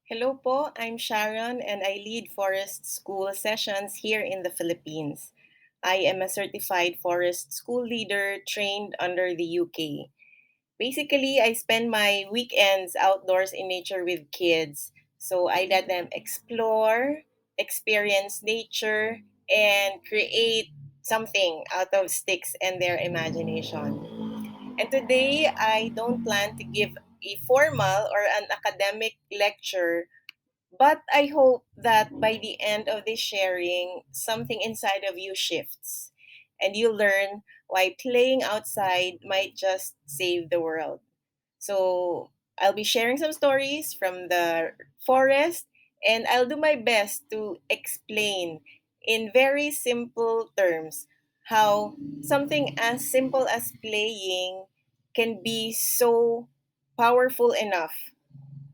Hello po, I'm Sharon and I lead forest school sessions here in the Philippines. I am a certified forest school leader trained under the UK. Basically, I spend my weekends outdoors in nature with kids. So I let them explore, experience nature, and create something out of sticks and their imagination. And today, I don't plan to give a formal or an academic lecture, but I hope that by the end of this sharing, something inside of you shifts and you learn why playing outside might just save the world. So I'll be sharing some stories from the forest and I'll do my best to explain in very simple terms how something as simple as playing can be so powerful enough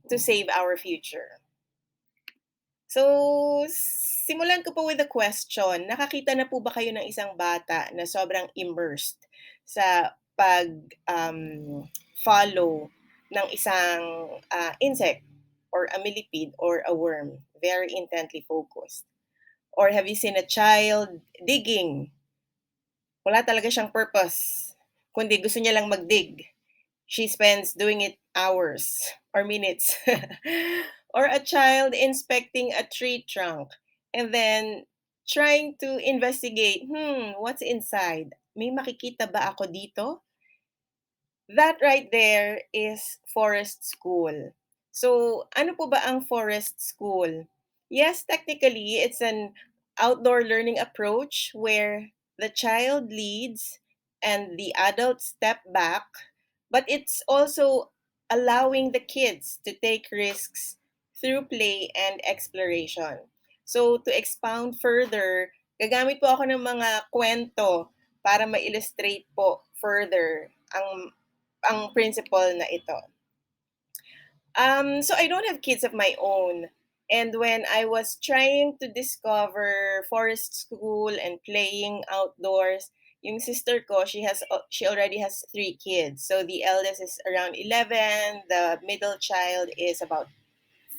to save our future. So, simulan ko po with a question. Nakakita na po ba kayo ng isang bata na sobrang immersed sa follow ng isang insect or a millipede or a worm? Very intently focused. Or have you seen a child digging? Wala talaga siyang purpose, kundi gusto niya lang magdig. She spends doing it hours or minutes. Or a child inspecting a tree trunk and then trying to investigate, what's inside? May makikita ba ako dito? That right there is forest school. So, ano po ba ang forest school? Yes, technically, it's an outdoor learning approach where the child leads and the adults step back, but it's also allowing the kids to take risks through play and exploration. So, to expound further, gagamit po ako ng mga kwento para ma-illustrate po further ang principle na ito. So I don't have kids of my own. And when I was trying to discover forest school and playing outdoors, yung sister ko, she already has 3 kids. So the eldest is around 11, the middle child is about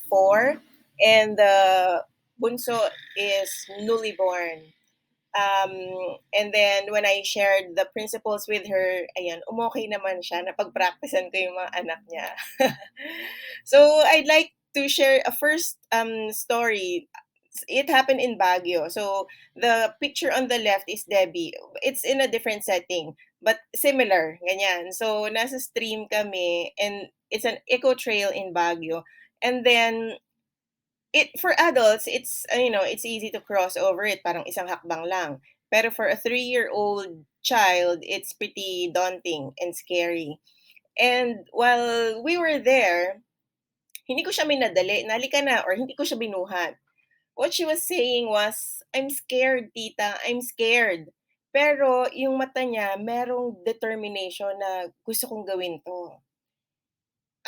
4, and the bunso is newly born. And then when I shared the principles with her, ayan, umokay naman siya. Napag-practicean ko yung mga anak niya. So I'd like to share a first story. It happened in Baguio. So the picture on the left is Debbie. It's in a different setting, but similar, ganyan. So nasa stream kami and it's an eco trail in Baguio. And then it for adults, it's easy to cross over it, parang isang hakbang lang. Pero for a 3-year-old child, it's pretty daunting and scary. And while we were there, hindi ko siya minadali, "Halika na," or hindi ko siya binuhat. What she was saying was, "I'm scared, tita, I'm scared." Pero yung mata niya merong determination na gusto kong gawin 'to.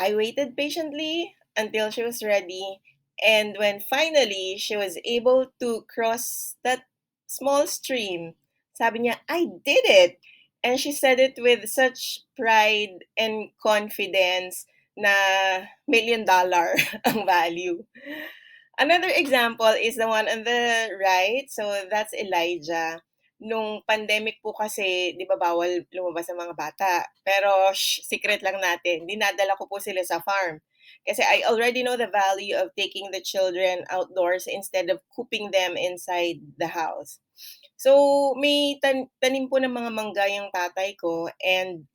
I waited patiently until she was ready, and when finally she was able to cross that small stream, sabi niya, "I did it!" And she said it with such pride and confidence na $1,000,000 ang value. Another example is the one on the right. So that's Elijah. Nung pandemic po kasi, 'di ba bawal lumabas ang mga bata. Pero secret lang natin, dinadala ko po sila sa farm. Kasi I already know the value of taking the children outdoors instead of cooping them inside the house. So may tanim po ng mga mangga yung tatay ko, and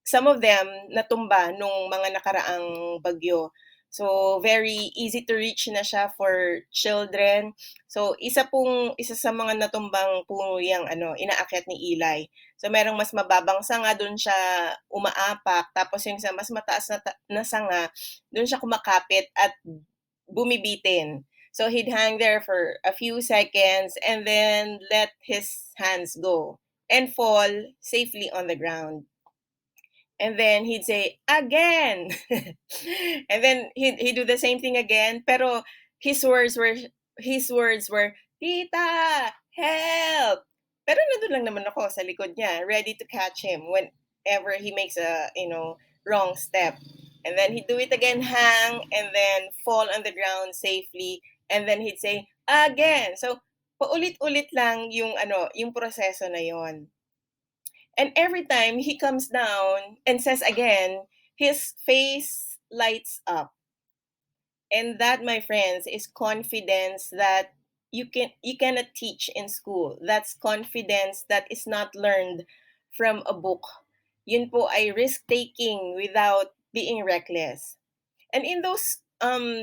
some of them natumba nung mga nakaraang bagyo. So, very easy to reach na siya for children. So, isa sa mga natumbang puno yang inaakyat ni Eli. So, merong mas mababang sanga, doon siya umaapak. Tapos yung sa mas mataas na sanga, doon siya kumakapit at bumibitin. So, he'd hang there for a few seconds and then let his hands go and fall safely on the ground. And then he'd say, "Again!" And then he'd do the same thing again. Pero his words were, "Tita, help!" Pero nandun lang naman ako sa likod niya, ready to catch him whenever he makes a, wrong step. And then he'd do it again, hang, and then fall on the ground safely. And then he'd say, again. So, paulit-ulit lang yung yung proseso na yon. And every time he comes down and says again, his face lights up. And that, my friends, is confidence that you cannot teach in school. That's confidence that is not learned from a book. Yun po ay risk taking without being reckless. And in those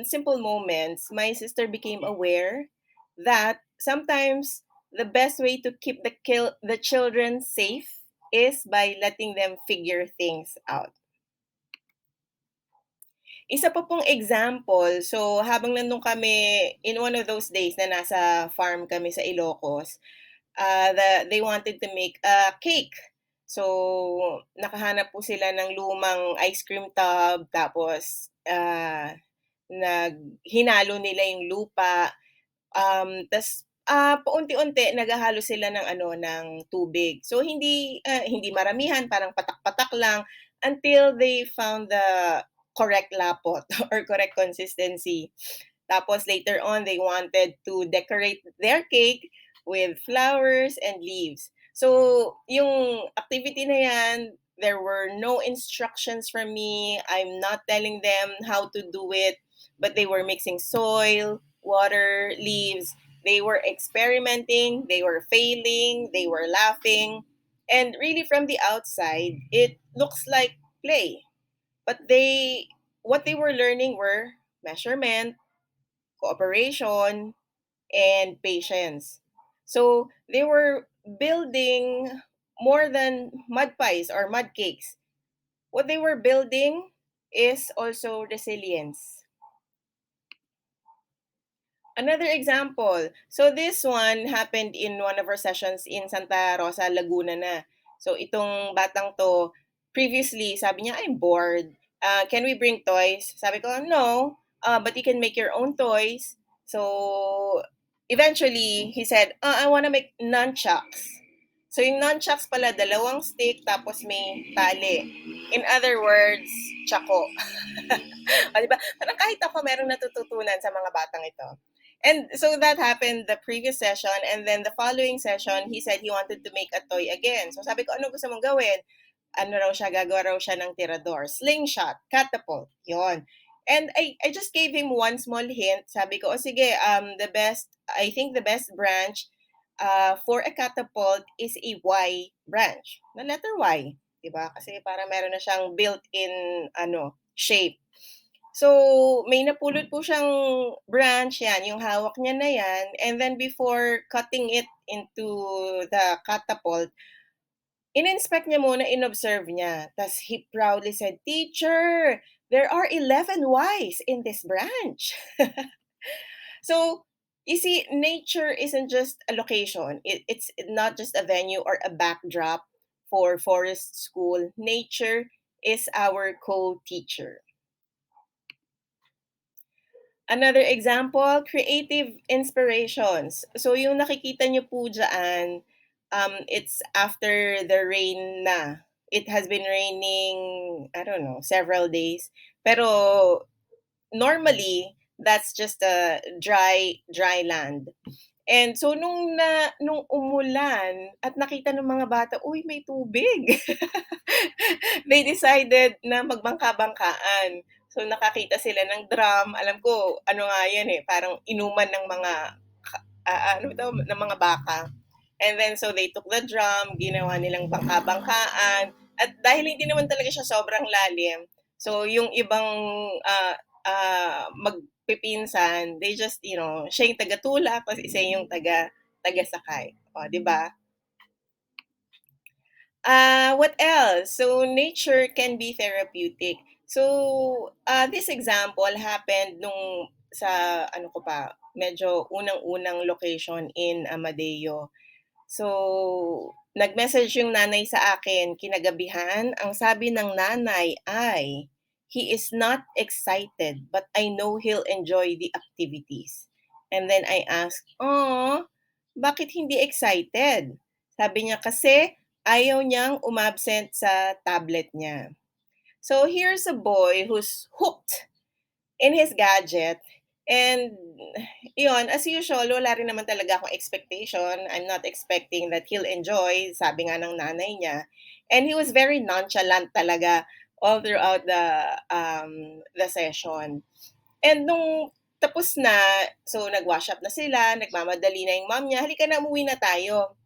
simple moments, my sister became aware that sometimes the best way to keep the children safe is by letting them figure things out. Isa pa pong example, so habang nandun kami in one of those days na nasa farm kami sa Ilocos, they wanted to make a cake. So, nakahanap po sila ng lumang ice cream tub, tapos hinalo nila yung lupa. Tas paunti-unti naghahalo sila ng ng tubig. So hindi maramihan, parang patak-patak lang until they found the correct lapot or correct consistency. Tapos later on they wanted to decorate their cake with flowers and leaves. So yung activity na yan, there were no instructions from me. I'm not telling them how to do it, but they were mixing soil, water, leaves. They were experimenting, they were failing, they were laughing. And really from the outside, it looks like play. But what they were learning were measurement, cooperation, and patience. So they were building more than mud pies or mud cakes. What they were building is also resilience. Another example. So this one happened in one of our sessions in Santa Rosa, Laguna na. So itong batang to, previously, sabi niya, I'm bored. Can we bring toys? Sabi ko, no, but you can make your own toys. So eventually, he said, I want to make nunchucks. So yung nunchucks pala, dalawang stick tapos may tali. In other words, tsako. O, diba? Parang kahit ako merong natututunan sa mga batang ito. And so that happened the previous session, and then the following session, he said he wanted to make a toy again. So sabi ko, ano gusto mong gawin? Gagawa raw siya ng tirador, slingshot, catapult, yon. And I just gave him one small hint. Sabi ko, sige, I think the best branch for a catapult is a Y branch, na letter Y. Diba? Kasi para meron na siyang built-in shape. So, may napulot po siyang branch, yan, yung hawak niya na yan. And then before cutting it into the catapult, in-inspect niya muna, in-observe niya. Tapos he proudly said, Teacher, there are 11 Ys in this branch. So, you see, nature isn't just a location. It's not just a venue or a backdrop for forest school. Nature is our co-teacher. Another example, creative inspirations. So yung nakikita nyo po dyan, it's after the rain na. It has been raining, I don't know, several days. Pero normally, that's just a dry land. And so nung umulan at nakita ng mga bata, uy, may tubig. They decided na magbangka-bangkaan. So nakakita sila ng drum. Alam ko ano nga 'yan eh, parang inuman ng mga ano ito, ng mga baka. And then so they took the drum, ginawa nilang bangka-bangkaan. At dahil hindi naman talaga siya sobrang lalim, so yung ibang magpipinsan, they just, siya yung taga-tulak, tapos isa yung taga-sakay. O, di ba? What else? So, nature can be therapeutic. So, this example happened nung sa, medyo unang-unang location in Amadeo. So, nag-message yung nanay sa akin kinagabihan. Ang sabi ng nanay ay, he is not excited, but I know he'll enjoy the activities. And then I asked, oh, bakit hindi excited? Sabi niya kasi, ayaw niyang umabsent sa tablet niya. So here's a boy who's hooked in his gadget. And yun, as usual, wala rin naman talaga akong expectation. I'm not expecting that he'll enjoy, sabi nga ng nanay niya. And he was very nonchalant talaga all throughout the session. And nung tapos na, so nag-wash up na sila, nagmamadali na yung mom niya, halika na, umuwi na tayo.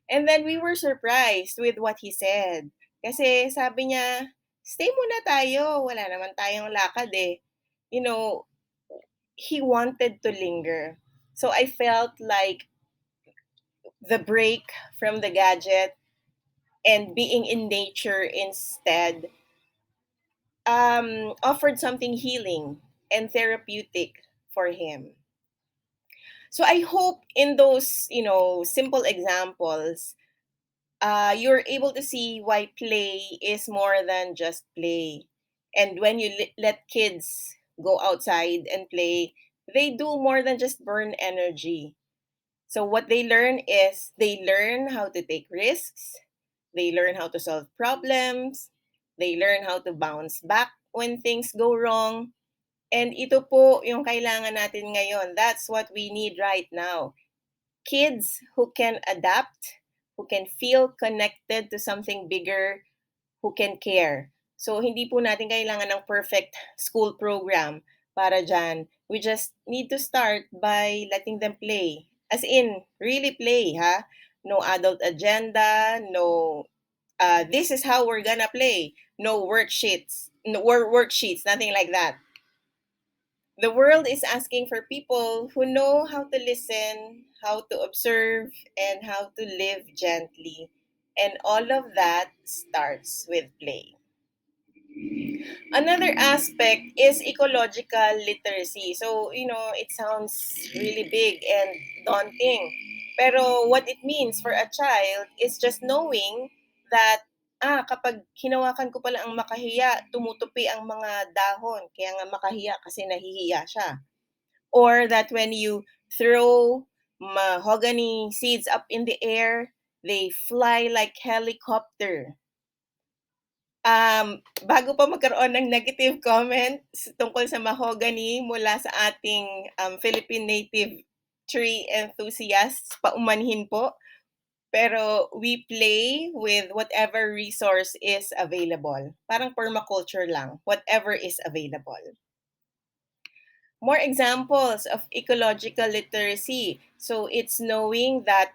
And then we were surprised with what he said. Kasi sabi niya, stay muna tayo, wala naman tayong lakad eh. You know, he wanted to linger. So I felt like the break from the gadget and being in nature instead offered something healing and therapeutic for him. So I hope in those, simple examples, you're able to see why play is more than just play. And when you let kids go outside and play, they do more than just burn energy. So what they learn is they learn how to take risks, they learn how to solve problems, they learn how to bounce back when things go wrong. And ito po yung kailangan natin ngayon. That's what we need right now. Kids who can adapt, who can feel connected to something bigger, who can care. So hindi po natin kailangan ng perfect school program para dyan. We just need to start by letting them play. As in, really play, ha? No adult agenda, no, this is how we're gonna play. No worksheets, nothing like that. The world is asking for people who know how to listen, how to observe, and how to live gently. And all of that starts with play. Another aspect is ecological literacy. So, it sounds really big and daunting. Pero what it means for a child is just knowing that kapag hinawakan ko pala ang makahiya, tumutupi ang mga dahon. Kaya nga makahiya kasi nahihiya siya. Or that when you throw mahogany seeds up in the air, they fly like helicopter. Bago pa magkaroon ng negative comments tungkol sa mahogany mula sa ating Philippine native tree enthusiasts, paumanhin po. Pero we play with whatever resource is available. Parang permaculture lang, whatever is available. More examples of ecological literacy. So it's knowing that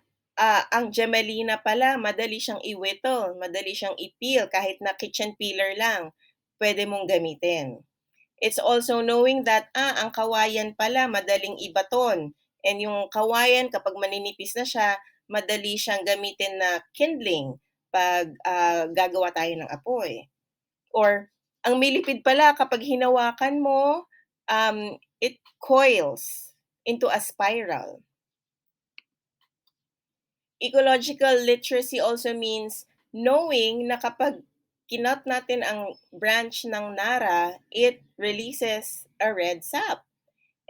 ang gemelina pala, madali siyang iwito, madali siyang ipil, kahit na kitchen peeler lang, pwede mong gamitin. It's also knowing that ang kawayan pala, madaling ibaton. And yung kawayan, kapag maninipis na siya, madali siyang gamitin na kindling pag gagawa tayo ng apoy. Or, ang millipede pala, kapag hinawakan mo, it coils into a spiral. Ecological literacy also means knowing na kapag kinat natin ang branch ng nara, it releases a red sap.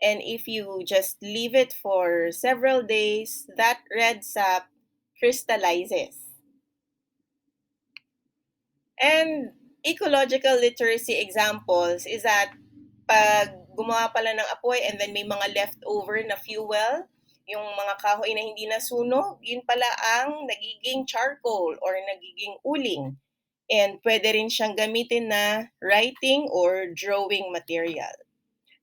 And if you just leave it for several days, that red sap crystallizes. And ecological literacy examples is that pag gumawa pala ng apoy and then may mga leftover na fuel, yung mga kahoy na hindi nasunog, yun pala ang nagiging charcoal or nagiging uling. And pwede rin siyang gamitin na writing or drawing material.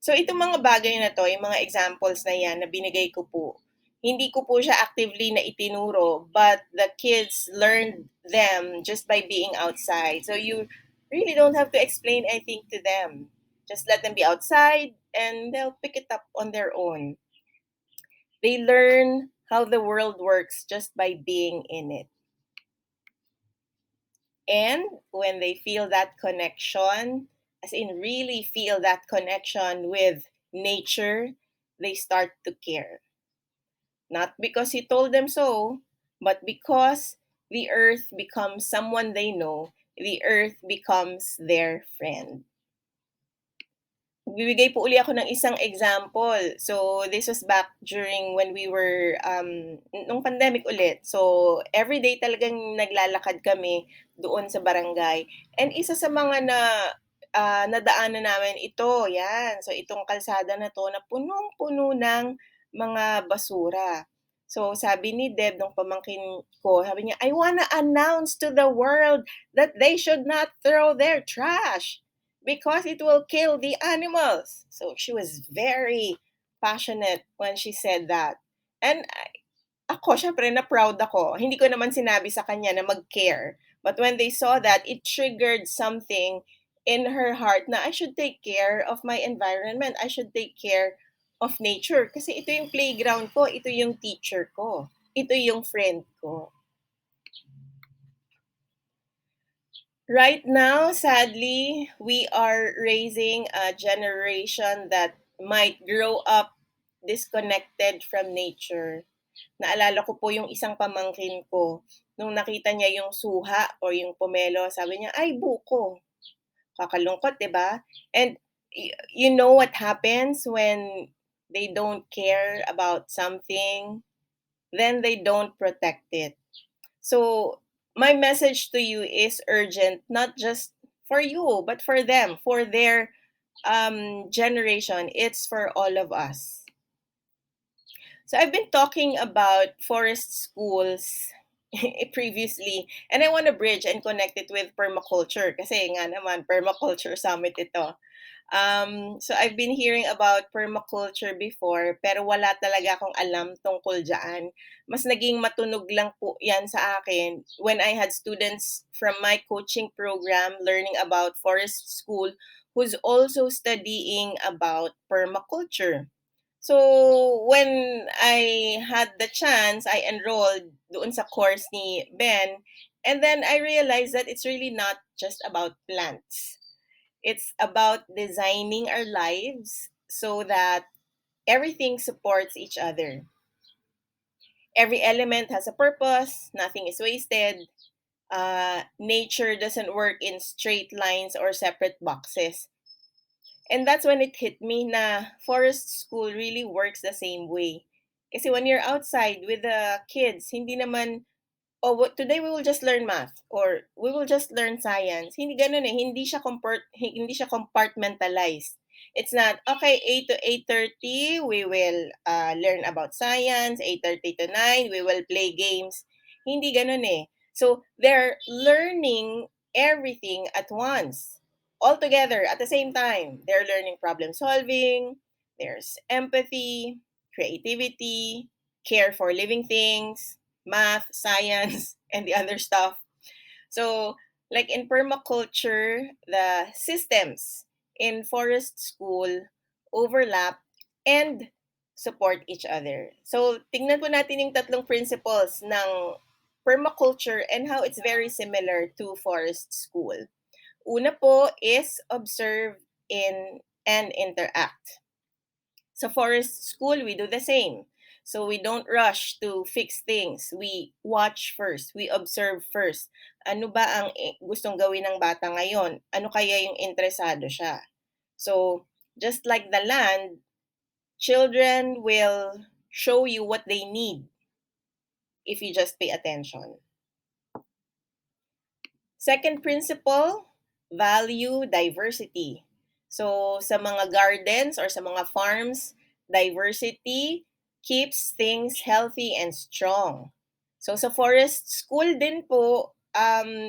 So itong mga bagay na to, yung mga examples na yan na binigay ko po, hindi ko po siya actively na itinuro, but the kids learned them just by being outside. So you really don't have to explain anything to them. Just let them be outside and they'll pick it up on their own. They learn how the world works just by being in it. And when they feel that connection, as in really feel that connection with nature, they start to care. Not because he told them so, but because the earth becomes someone they know, the earth becomes their friend. bibigay po uli ako ng isang example. So, this was back during when we were, nung pandemic ulit. So, everyday talagang naglalakad kami doon sa barangay. And isa sa mga nadaanan namin ito, yan. So, itong kalsada na 'to na punong-puno ng mga basura. So, sabi ni Deb nung pamangkin ko, sabi niya, "I wanna announce to the world that they should not throw their trash because it will kill the animals." So she was very passionate when she said that. And ako, syempre, na proud ako. Hindi ko naman sinabi sa kanya na mag-care. But when they saw that, it triggered something in her heart na I should take care of my environment. I should take care of nature. Kasi ito yung playground ko. Ito yung teacher ko. Ito yung friend ko. Right now, sadly, we are raising a generation that might grow up disconnected from nature. Naalala ko po yung isang pamangkin ko, nung nakita niya yung suha o yung pomelo, sabi niya, "Ay, buko." Kakalungkot, 'di ba? And you know what happens when they don't care about something, then they don't protect it. So, my message to you is urgent, not just for you, but for them, for their generation. It's for all of us. So, I've been talking about forest schools previously, and I want to bridge and connect it with permaculture kasi nga naman, permaculture summit ito. So I've been hearing about permaculture before, pero wala talaga akong alam tungkol diyan. Mas naging matunog lang po 'yan sa akin when I had students from my coaching program learning about forest school who's also studying about permaculture. So when I had the chance, I enrolled doon sa course ni Ben, and then I realized that it's really not just about plants. It's about designing our lives so that everything supports each other. Every element has a purpose, nothing is wasted. Nature doesn't work in straight lines or separate boxes. And that's when it hit me na forest school really works the same way. Kasi when you're outside with the kids, hindi naman, oh, today we will just learn math or we will just learn science. Hindi ganoon eh. Hindi siya compartmentalized. It's not, okay, 8 to 8:30, we will learn about science. 8:30 to 9, we will play games. Hindi ganoon eh. So, they're learning everything at once, all together at the same time. They're learning problem solving, there's empathy, creativity, care for living things, math, science, and the other stuff. So, like in permaculture, the systems in forest school overlap and support each other. So, tingnan po natin yung tatlong principles ng permaculture and how it's very similar to forest school. Una po is observe and interact. Sa forest school, we do the same. So we don't rush to fix things. We watch first. We observe first. Ano ba ang gustong gawin ng bata ngayon? Ano kaya yung interesado siya? So, just like the land, children will show you what they need if you just pay attention. Second principle, value diversity. So, sa mga gardens or sa mga farms, diversity keeps things healthy and strong. So, sa forest school din po,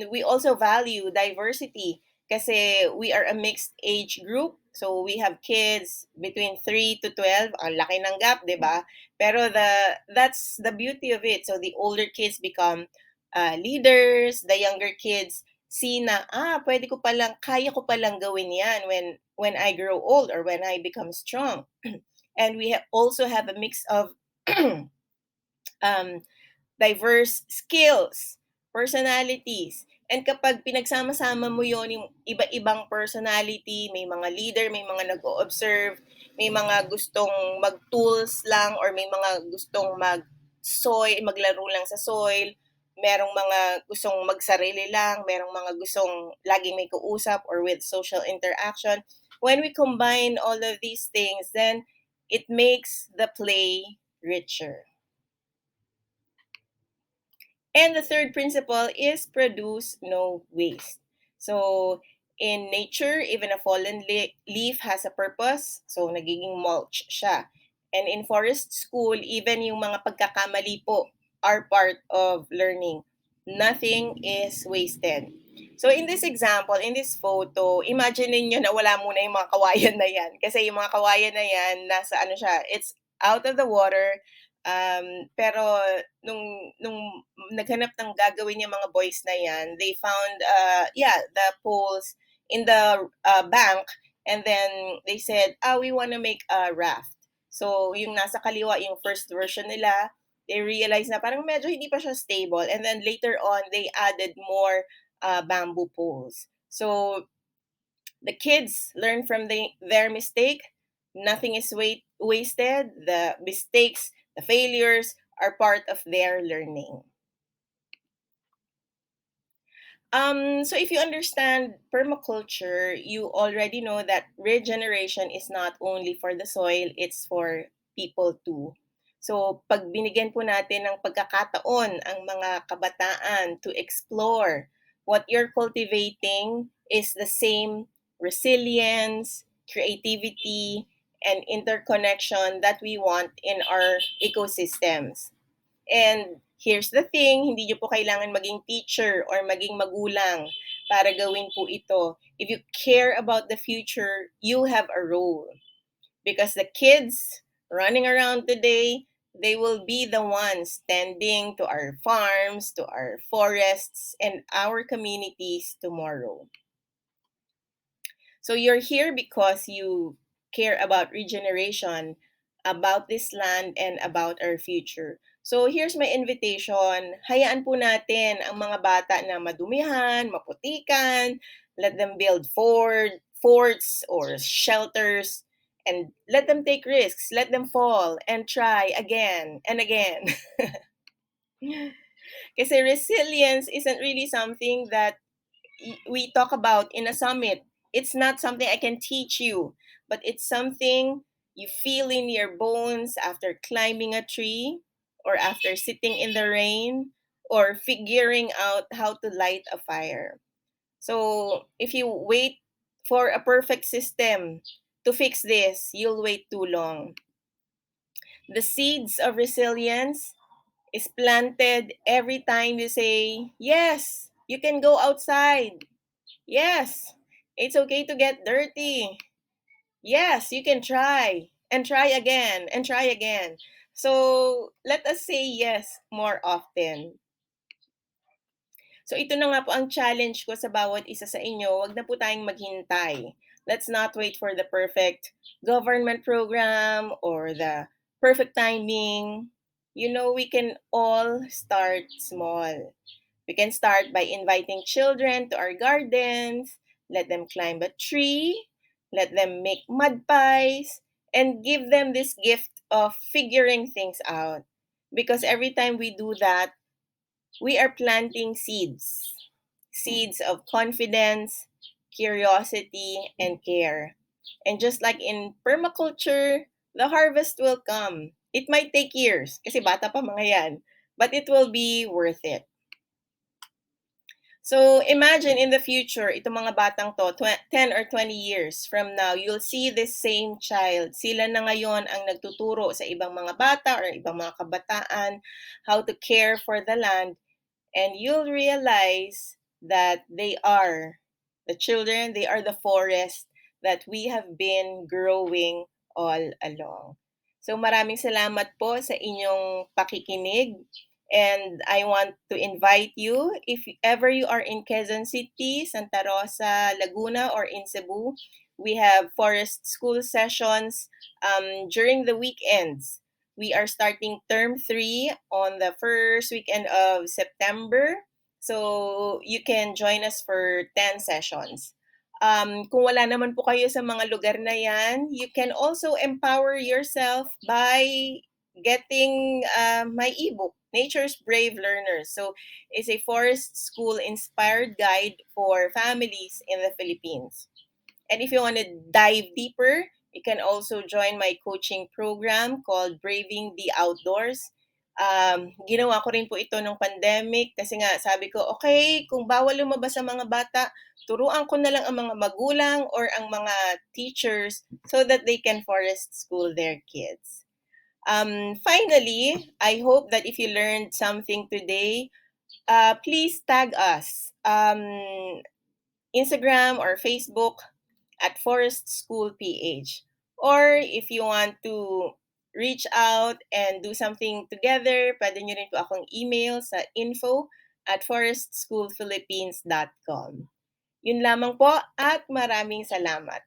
we also value diversity kasi we are a mixed age group. So, we have kids between 3 to 12. Ang laki ng gap, di ba? Pero that's the beauty of it. So, the older kids become leaders, the younger kids see na, pwede ko palang, kaya ko palang gawin yan when I grow old or when I become strong. And we also have a mix of diverse skills, personalities. And kapag pinagsama-sama mo yon yung iba-ibang personality, may mga leader, may mga nag-o-observe, may mga gustong mag-tools lang or may mga gustong maglaro lang sa soil, merong mga gustong magsarili lang, merong mga gustong laging may kausap or with social interaction. when we combine all of these things, then it makes the play richer. And the third principle is produce no waste. So, in nature, even a fallen leaf has a purpose. So, nagiging mulch siya. And in forest school, even yung mga pagkakamali po are part of learning. Nothing is wasted. So, in this example, in this photo, imagine niyo na wala muna yung mga kawayan na yan. Kasi yung mga kawayan na yan, nasa ano siya, it's out of the water. Pero nung naghanap ng gagawin yung mga boys na yan, they found the poles in the bank, and then they said, we want to make a raft. So yung nasa kaliwa, yung first version nila, they realized na parang medyo hindi pa siya stable, and then later on they added more bamboo poles. So the kids learn from their mistake. Nothing is wasted. The mistakes, the failures are part of their learning. So if you understand permaculture, you already know that regeneration is not only for the soil, it's for people too. So pag binigyan po natin ng pagkakataon ang mga kabataan to explore, what you're cultivating is the same resilience, creativity, and interconnection that we want in our ecosystems. And here's the thing, hindi nyo po kailangan maging teacher or maging magulang para gawin po ito. If you care about the future, you have a role. Because the kids running around today, they will be the ones tending to our farms, to our forests, and our communities tomorrow. So you're here because you care about regeneration, about this land, and about our future. So here's my invitation. Hayaan po natin ang mga bata na madumihan, maputikan, let them build forts or shelters, and let them take risks, let them fall, and try again and again. Kasi resilience isn't really something that we talk about in a summit. It's not something I can teach you, but it's something you feel in your bones after climbing a tree, or after sitting in the rain, or figuring out how to light a fire. So if you wait for a perfect system to fix this, you'll wait too long. The seeds of resilience is planted every time you say, yes, you can go outside. Yes, it's okay to get dirty. Yes, you can try and try again and try again. So let us say yes more often. So ito na nga po ang challenge ko sa bawat isa sa inyo. Wag na po tayong maghintay. Let's not wait for the perfect government program or the perfect timing. You know, we can all start small. We can start by inviting children to our gardens, let them climb a tree, let them make mud pies, and give them this gift of figuring things out. Because every time we do that, we are planting seeds of confidence, curiosity, and care. And just like in permaculture, the harvest will come. It might take years, kasi bata pa mga yan, but it will be worth it. So imagine in the future, itong mga batang to, 10 or 20 years from now, you'll see this same child. Sila na ngayon ang nagtuturo sa ibang mga bata or ibang mga kabataan how to care for the land, and you'll realize that they are the children, they are the forest that we have been growing all along. So maraming salamat po sa inyong pakikinig. And I want to invite you, if ever you are in Quezon City, Santa Rosa, Laguna, or in Cebu, we have forest school sessions during the weekends. We are starting term 3 on the first weekend of September. So you can join us for 10 sessions. Kung wala naman po kayo sa mga lugar na yan, you can also empower yourself by getting my ebook, Nature's Brave Learners. So it's a forest school inspired guide for families in the Philippines. And if you want to dive deeper, you can also join my coaching program called Braving the Outdoors. Ginawa ko rin po ito nung pandemic kasi nga sabi ko, okay, kung bawal lumabas ang mga bata, turuan ko na lang ang mga magulang or ang mga teachers so that they can forest school their kids. Finally, I hope that if you learned something today, please tag us. Instagram or Facebook at Forest School PH. Or if you want to reach out and do something together, pwede nyo rin po akong email sa info@forestschoolphilippines.com. Yun lamang po at maraming salamat.